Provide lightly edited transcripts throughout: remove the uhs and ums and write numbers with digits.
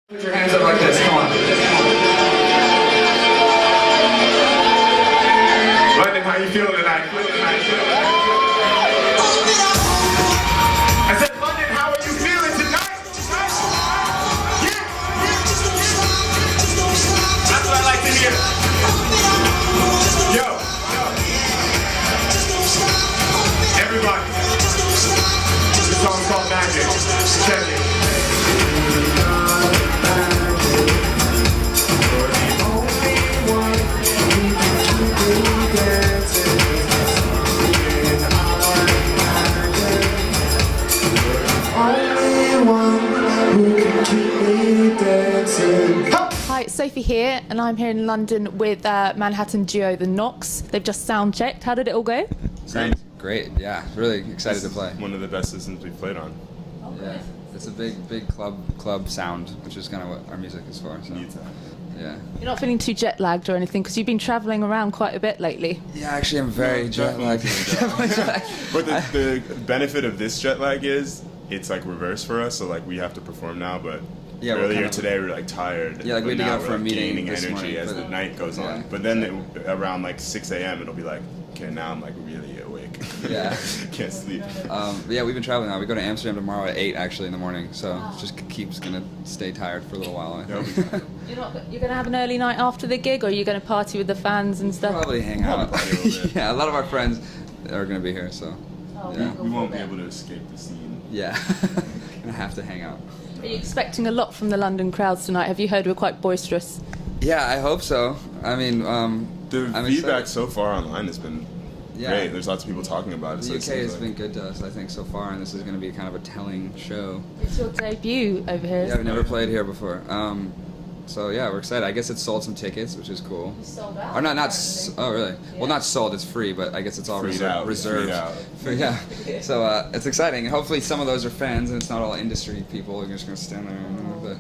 Put your hands up like this, come on. London, how you feeling tonight? I said, London, how are you feeling tonight? Yeah. That's what I like to hear. Yo. Everybody. This song's called Magic. Check it. Hi, it's Sophie here, and I'm here in London with Manhattan duo The Knocks. They've just sound checked. How did it all go? Great, yeah. Really excited to play. One of the best systems we've played on. Yeah, it's a big club sound, which is kind of what our music is for. So. Yeah. You're not feeling too jet lagged or anything because you've been travelling around quite a bit lately. Yeah, actually, I'm very jet lagged. But the benefit of this jet lag is it's like reverse for us. So like we have to perform now, but yeah, earlier today we were like tired. Yeah, like we had to get up for a meeting gaining this energy morning, as the night goes on. But then around like 6 a.m. it'll be like, okay, now I'm like really awake. Yeah. Can't sleep. Yeah, we've been traveling now. We go to Amsterdam tomorrow at 8 actually in the morning. So it just keeps gonna stay tired for a little while. You're gonna have an early night after the gig, or are you gonna party with the fans and stuff? Probably hang out. Yeah, a lot of our friends are gonna be here, so yeah. We won't be able to escape the scene. Yeah, gonna have to hang out. Are you expecting a lot from the London crowds tonight? Have you heard we're quite boisterous? Yeah, I hope so. I mean, the I'm feedback excited. so far online has been great. There's lots of people talking about it. The UK has been good to us, I think, so far, and this is going to be kind of a telling show. It's your debut over here. Yeah, I've never played here before. So yeah, we're excited. I guess it's sold some tickets, which is cool. You sold out. Or not oh really? Yeah. Well, not sold. It's free, but I guess it's all reserved. Yeah. So it's exciting. And hopefully some of those are fans, and it's not all industry people. You're just going to stand there and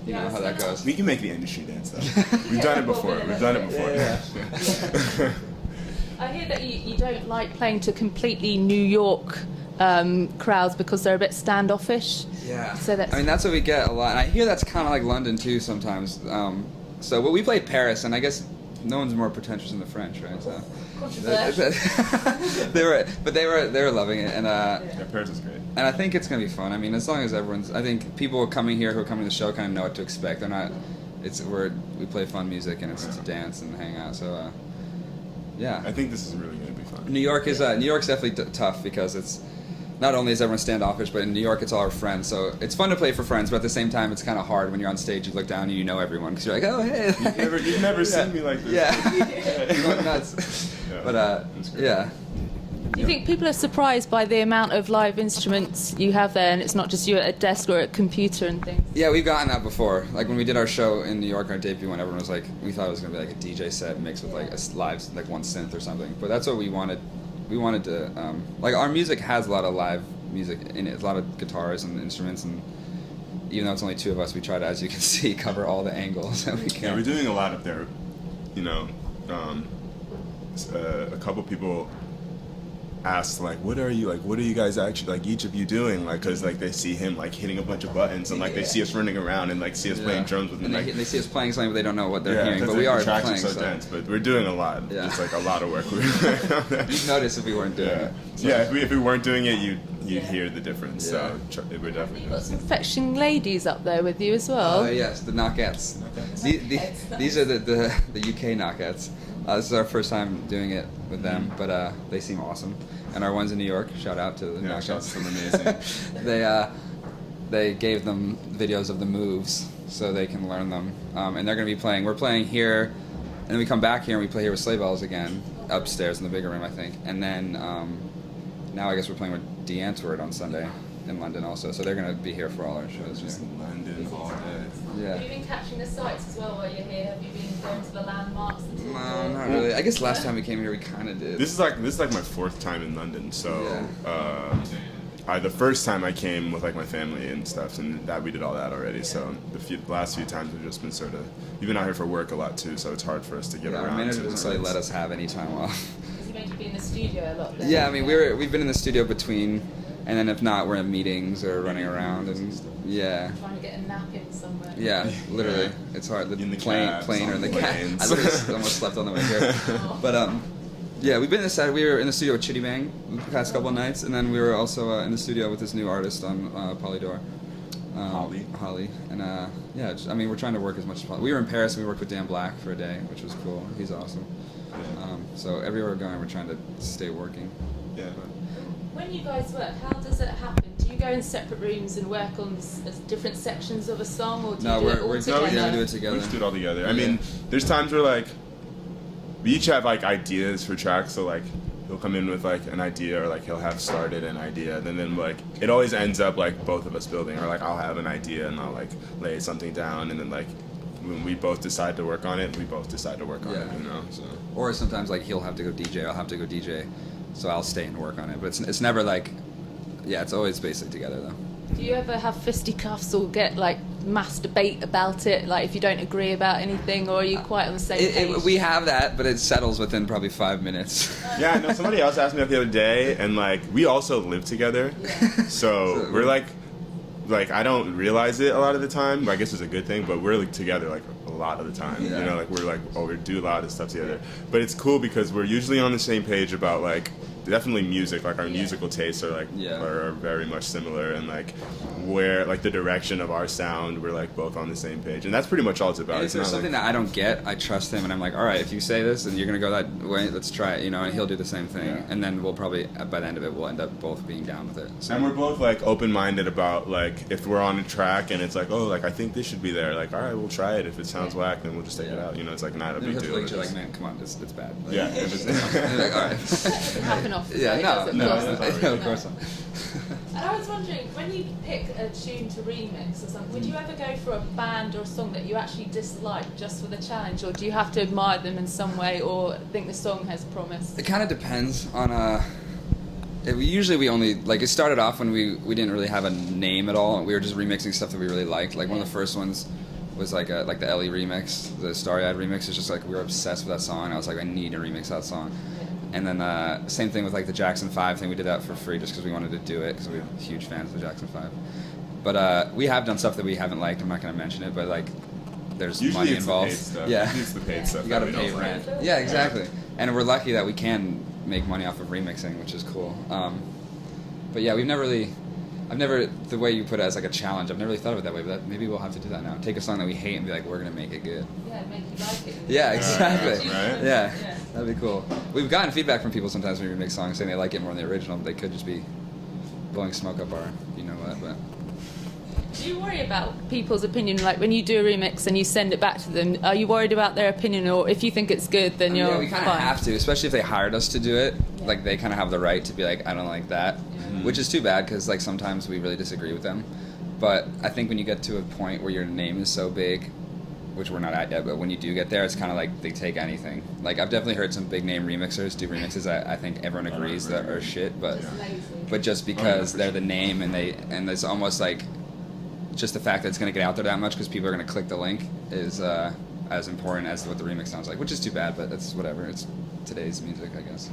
you know how that goes. We can make the industry dance though. We've done it before. Yeah. I hear that you don't like playing to completely New York crowds because they're a bit standoffish. Yeah. So I mean, that's what we get a lot. And I hear that's kind of like London too sometimes. Well, we played Paris, and I guess no one's more pretentious than the French, right? So. they were loving it, and yeah, Paris is great. And I think it's gonna be fun. I mean, as long as I think people coming here who are coming to the show kind of know what to expect. They're not. We play fun music, and it's to dance and hang out. So. Yeah. I think this is really going to be fun. New York's definitely tough because it's not only is everyone standoffish, but in New York it's all our friends. So it's fun to play for friends, but at the same time it's kind of hard when you're on stage. You look down and you know everyone because you're like, oh hey. You've never seen me like this. Yeah. You went nuts. Yeah. But yeah. Do you think people are surprised by the amount of live instruments you have there, and it's not just you at a desk or at a computer and things? Yeah, we've gotten that before. Like when we did our show in New York, our debut one, everyone was like, we thought it was gonna be like a DJ set mixed with like a live, like one synth or something. But that's what we wanted. We wanted to like our music has a lot of live music in it, a lot of guitars and instruments, and even though it's only two of us, we try to, as you can see, cover all the angles that we can. Yeah, we're doing a lot up there. You know, a couple people asked like, what are you guys actually, like, each of you doing, like, because like they see him like hitting a bunch of buttons and like they see us running around and like see us playing drums with him, and like, they see us playing something but they don't know what they're hearing, but we are playing so dense, but we're doing a lot. It's like a lot of work. You'd notice if we weren't doing it. So. Yeah, if we weren't doing it, you'd hear the difference. So we're definitely. You've got some fetching ladies up there with you as well. Oh yes, the Knockettes. These are the UK Knockettes. This is our first time doing it with them, but they seem awesome. And our ones in New York, shout out to the Knockettes. Amazing. They gave them videos of the moves so they can learn them. And they're going to be playing. We're playing here, and then we come back here and we play here with Sleigh Bells again, upstairs in the bigger room, I think. And then now I guess we're playing with DeAntwoord on Sunday in London also. So they're going to be here for all our shows. Just London all day. Yeah. Have you been catching the sights as well while you're here? Have you been going to the landmarks? No, not really. I guess last time we came here we kind of did. This is like my fourth time in London. So the first time I came with like my family and stuff, and that we did all that already. Yeah. So the last few times we've just been we've been out here for work a lot too. So it's hard for us to get around. Our manager doesn't really let us have any time off. Has he made you be in the studio a lot then? Yeah, I mean we've been in the studio between And then if not, we're in meetings or running around and yeah. Trying to get a nap in somewhere. Yeah, literally, Yeah. it's hard. The In the plane cabs, or in the on cab. planes. I literally almost slept on the way here. But yeah, we've been inside. We were in the studio with Chitty Bang the past couple of nights, and then we were also in the studio with this new artist on Polydor. Holly. And yeah, I mean, we're trying to work as much as possible. We were in Paris and we worked with Dan Black for a day, which was cool. He's awesome. So everywhere we're going, we're trying to stay working. Yeah. When you guys work, how does it happen? Do you go in separate rooms and work on different sections of a song, or do you do it all together? Yeah, we do it together. We just do it all together. I Yeah. mean, there's times where like we each have like ideas for tracks, so like he'll come in with like an idea, or like he'll have started an idea, and then like it always ends up like both of us building, or like I'll have an idea and I'll like lay something down, and then like when we both decide to work on it, we both decide to work on it, you know. So. Or sometimes like he'll have to go DJ, I'll have to go DJ, so I'll stay and work on it. But it's never like, yeah, it's always basically together though. Do you ever have fisticuffs or get like mass debate about it, like if you don't agree about anything, or are you quite on the same page? We have that, but it settles within probably 5 minutes. Yeah, no, somebody else asked me that the other day, and like we also live together, so we're like I don't realize it a lot of the time. I guess it's a good thing, but we're like together like a lot of the time. Yeah. You know, like we're like we do a lot of stuff together. But it's cool because we're usually on the same page about like definitely music. Like our musical tastes are like are very much similar, and like where like the direction of our sound, we're like both on the same page, and that's pretty much all it's about. And if It's there's not something like, that I don't get, I trust him, and I'm like, all right, if you say this and you're gonna go that way, let's try it, you know. And he'll do the same thing, and then we'll probably by the end of it, we'll end up both being down with it. So. And we're both like open-minded about like if we're on a track and it's like, oh, like I think this should be there. Like, all right, we'll try it. If it sounds whack, then we'll just take it out. You know, it's like not a And big he'll deal. look at you like, man, come on, it's bad. Like, Yeah. and like, all right. Happen off. Yeah, no, of course not. And I was wondering, when you pick a tune to remix or something, would you ever go for a band or a song that you actually dislike just for the challenge, or do you have to admire them in some way, or think the song has promise? It kind of depends on usually we only like it started off when we didn't really have a name at all. We were just remixing stuff that we really liked. Like one of the first ones was like the Ellie remix, the Starry-Eyed remix. It's just like we were obsessed with that song. I was like, I need to remix that song. And then same thing with like the Jackson 5 thing. We did that for free just because we wanted to do it because we were huge fans of the Jackson 5. But we have done stuff that we haven't liked. I'm not going to mention it, but like there's Usually money it's involved. The paid stuff. Yeah, Usually it's the paid stuff. you got to that we pay don't rent. like. Yeah, exactly. And we're lucky that we can make money off of remixing, which is cool. But yeah, I've never, the way you put it as like a challenge, I've never really thought of it that way, but maybe we'll have to do that now. Take a song that we hate and be like, we're going to make it good. Yeah, make you like it. Yeah, exactly. Right? Yeah, that'd be cool. We've gotten feedback from people sometimes when we remix songs saying they like it more than the original, but they could just be blowing smoke up our, you know what, but... Do you worry about people's opinion, like when you do a remix and you send it back to them, are you worried about their opinion, or if you think it's good, then you're Yeah, we kind of fine? have to, especially if they hired us to do it. Like, they kind of have the right to be like, I don't like that, which is too bad, because like sometimes we really disagree with them. But I think when you get to a point where your name is so big, which we're not at yet, but when you do get there, it's kind of like they take anything. Like, I've definitely heard some big name remixers do remixes that I think everyone agrees that are shit, but just because they're the name and it's almost like just the fact that it's going to get out there that much because people are going to click the link is as important as what the remix sounds like, which is too bad, but it's whatever. It's today's music, I guess.